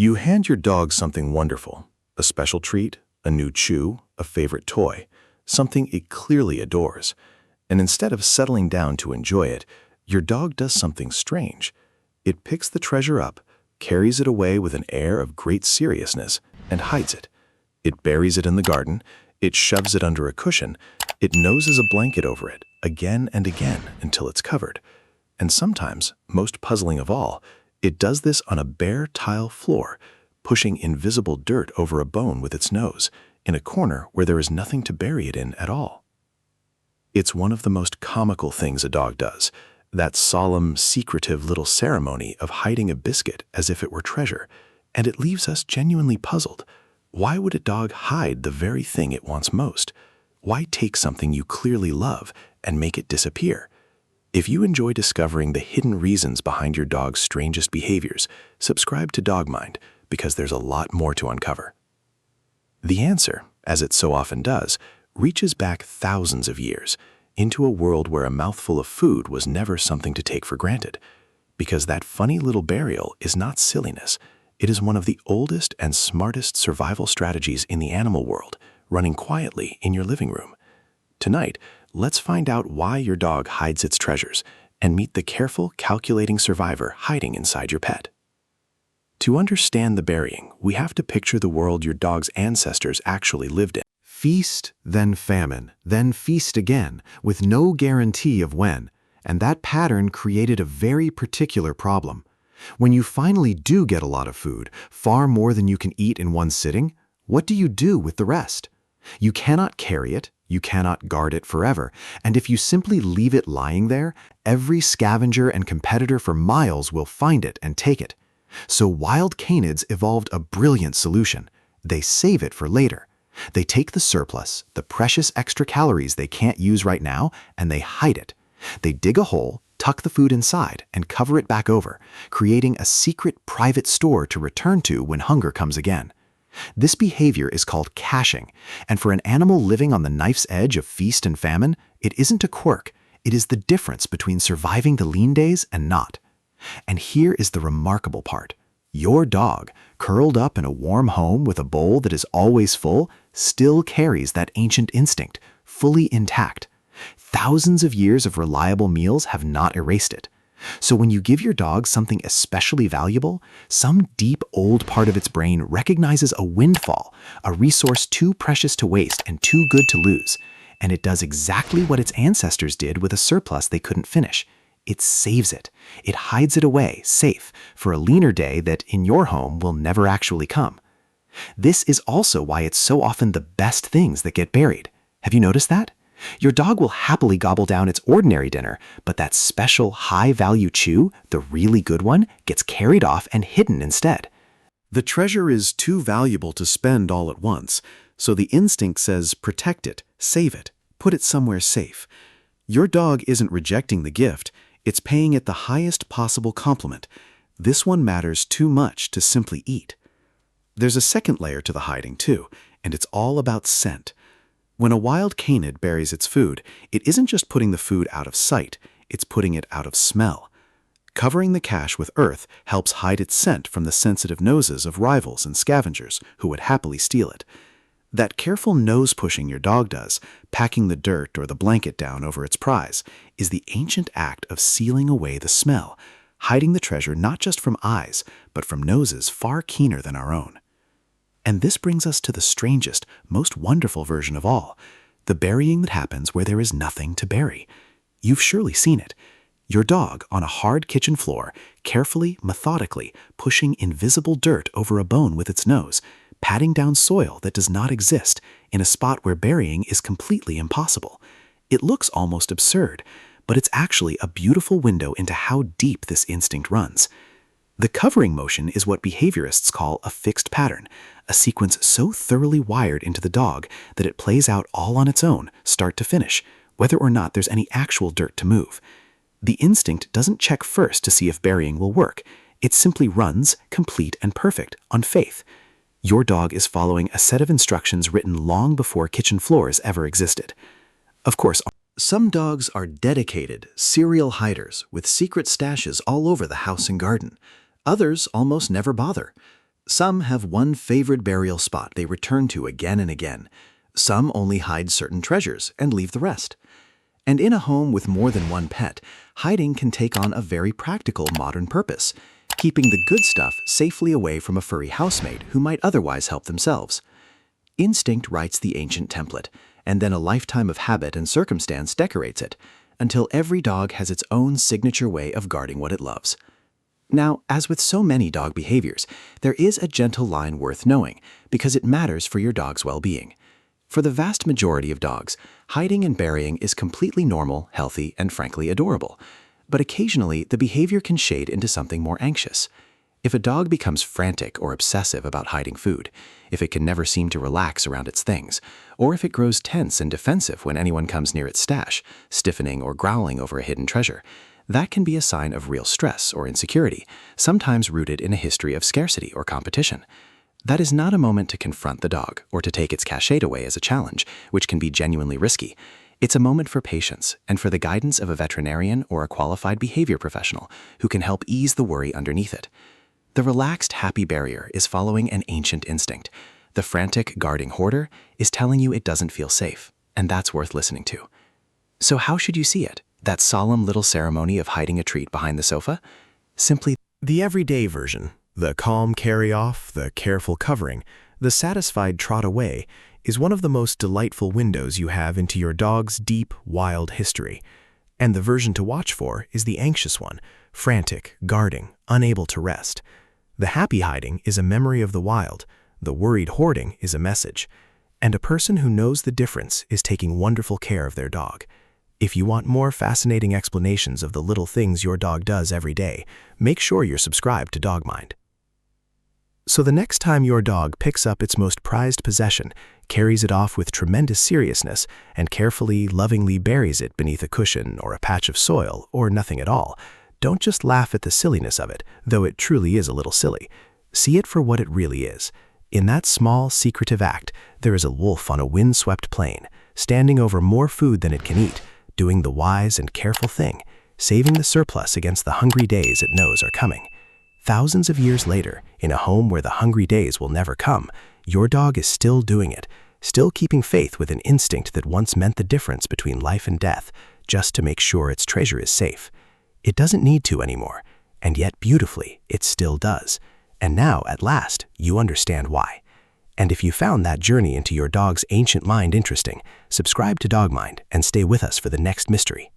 You hand your dog something wonderful, a special treat, a new chew, a favorite toy, something it clearly adores. And instead of settling down to enjoy it, your dog does something strange. It picks the treasure up, carries it away with an air of great seriousness, and hides it. It buries it in the garden, it shoves it under a cushion, it noses a blanket over it, again and again until it's covered. And sometimes, most puzzling of all, it does this on a bare tile floor, pushing invisible dirt over a bone with its nose, in a corner where there is nothing to bury it in at all. It's one of the most comical things a dog does, that solemn, secretive little ceremony of hiding a biscuit as if it were treasure, and it leaves us genuinely puzzled. Why would a dog hide the very thing it wants most? Why take something you clearly love and make it disappear? If you enjoy discovering the hidden reasons behind your dog's strangest behaviors, subscribe to Dog Mind, because there's a lot more to uncover. The answer, as it so often does, reaches back thousands of years, into a world where a mouthful of food was never something to take for granted. Because that funny little burial is not silliness. It is one of the oldest and smartest survival strategies in the animal world, running quietly in your living room. Tonight, let's find out why your dog hides its treasures and meet the careful, calculating survivor hiding inside your pet. To understand the burying, we have to picture the world your dog's ancestors actually lived in. Feast, then famine, then feast again, with no guarantee of when, and that pattern created a very particular problem. When you finally do get a lot of food, far more than you can eat in one sitting, what do you do with the rest? You cannot carry it, you cannot guard it forever, and if you simply leave it lying there, every scavenger and competitor for miles will find it and take it. So wild canids evolved a brilliant solution. They save it for later. They take the surplus, the precious extra calories they can't use right now, and they hide it. They dig a hole, tuck the food inside, and cover it back over, creating a secret private store to return to when hunger comes again. This behavior is called caching, and for an animal living on the knife's edge of feast and famine, it isn't a quirk, it is the difference between surviving the lean days and not. And here is the remarkable part. Your dog, curled up in a warm home with a bowl that is always full, still carries that ancient instinct, fully intact. Thousands of years of reliable meals have not erased it. So when you give your dog something especially valuable, some deep old part of its brain recognizes a windfall, a resource too precious to waste and too good to lose. And it does exactly what its ancestors did with a surplus they couldn't finish. It saves it. It hides it away, safe, for a leaner day that in your home will never actually come. This is also why it's so often the best things that get buried. Have you noticed that? Your dog will happily gobble down its ordinary dinner, but that special high-value chew, the really good one, gets carried off and hidden instead. The treasure is too valuable to spend all at once, so the instinct says protect it, save it, put it somewhere safe. Your dog isn't rejecting the gift, it's paying it the highest possible compliment. This one matters too much to simply eat. There's a second layer to the hiding too, and it's all about scent. When a wild canid buries its food, it isn't just putting the food out of sight, it's putting it out of smell. Covering the cache with earth helps hide its scent from the sensitive noses of rivals and scavengers who would happily steal it. That careful nose pushing your dog does, packing the dirt or the blanket down over its prize, is the ancient act of sealing away the smell, hiding the treasure not just from eyes, but from noses far keener than our own. And this brings us to the strangest, most wonderful version of all, the burying that happens where there is nothing to bury. You've surely seen it. Your dog on a hard kitchen floor, carefully, methodically, pushing invisible dirt over a bone with its nose, patting down soil that does not exist in a spot where burying is completely impossible. It looks almost absurd, but it's actually a beautiful window into how deep this instinct runs. The covering motion is what behaviorists call a fixed pattern, a sequence so thoroughly wired into the dog that it plays out all on its own, start to finish, whether or not there's any actual dirt to move. The instinct doesn't check first to see if burying will work. It simply runs, complete and perfect, on faith. Your dog is following a set of instructions written long before kitchen floors ever existed. Of course, some dogs are dedicated, serial hiders with secret stashes all over the house and garden. Others almost never bother. Some have one favorite burial spot they return to again and again. Some only hide certain treasures and leave the rest. And in a home with more than one pet, hiding can take on a very practical modern purpose, keeping the good stuff safely away from a furry housemate who might otherwise help themselves. Instinct writes the ancient template, and then a lifetime of habit and circumstance decorates it, until every dog has its own signature way of guarding what it loves. Now, as with so many dog behaviors, there is a gentle line worth knowing, because it matters for your dog's well-being. For the vast majority of dogs, hiding and burying is completely normal, healthy, and frankly adorable. But occasionally, the behavior can shade into something more anxious. If a dog becomes frantic or obsessive about hiding food, if it can never seem to relax around its things, or if it grows tense and defensive when anyone comes near its stash, stiffening or growling over a hidden treasure, that can be a sign of real stress or insecurity, sometimes rooted in a history of scarcity or competition. That is not a moment to confront the dog or to take its cachet away as a challenge, which can be genuinely risky. It's a moment for patience and for the guidance of a veterinarian or a qualified behavior professional who can help ease the worry underneath it. The relaxed, happy barrier is following an ancient instinct. The frantic, guarding hoarder is telling you it doesn't feel safe, and that's worth listening to. So how should you see it, that solemn little ceremony of hiding a treat behind the sofa? Simply The everyday version, the calm carry-off, the careful covering, the satisfied trot away, is one of the most delightful windows you have into your dog's deep, wild history. And the version to watch for is the anxious one, frantic, guarding, unable to rest. The happy hiding is a memory of the wild, the worried hoarding is a message, and a person who knows the difference is taking wonderful care of their dog. If you want more fascinating explanations of the little things your dog does every day, make sure you're subscribed to DogMind. So the next time your dog picks up its most prized possession, carries it off with tremendous seriousness, and carefully, lovingly buries it beneath a cushion or a patch of soil or nothing at all, don't just laugh at the silliness of it, though it truly is a little silly. See it for what it really is. In that small, secretive act, there is a wolf on a windswept plain, standing over more food than it can eat, doing the wise and careful thing, saving the surplus against the hungry days it knows are coming. Thousands of years later, in a home where the hungry days will never come, your dog is still doing it, still keeping faith with an instinct that once meant the difference between life and death, just to make sure its treasure is safe. It doesn't need to anymore, and yet beautifully, it still does. And now, at last, you understand why. And if you found that journey into your dog's ancient mind interesting, subscribe to DogMind and stay with us for the next mystery.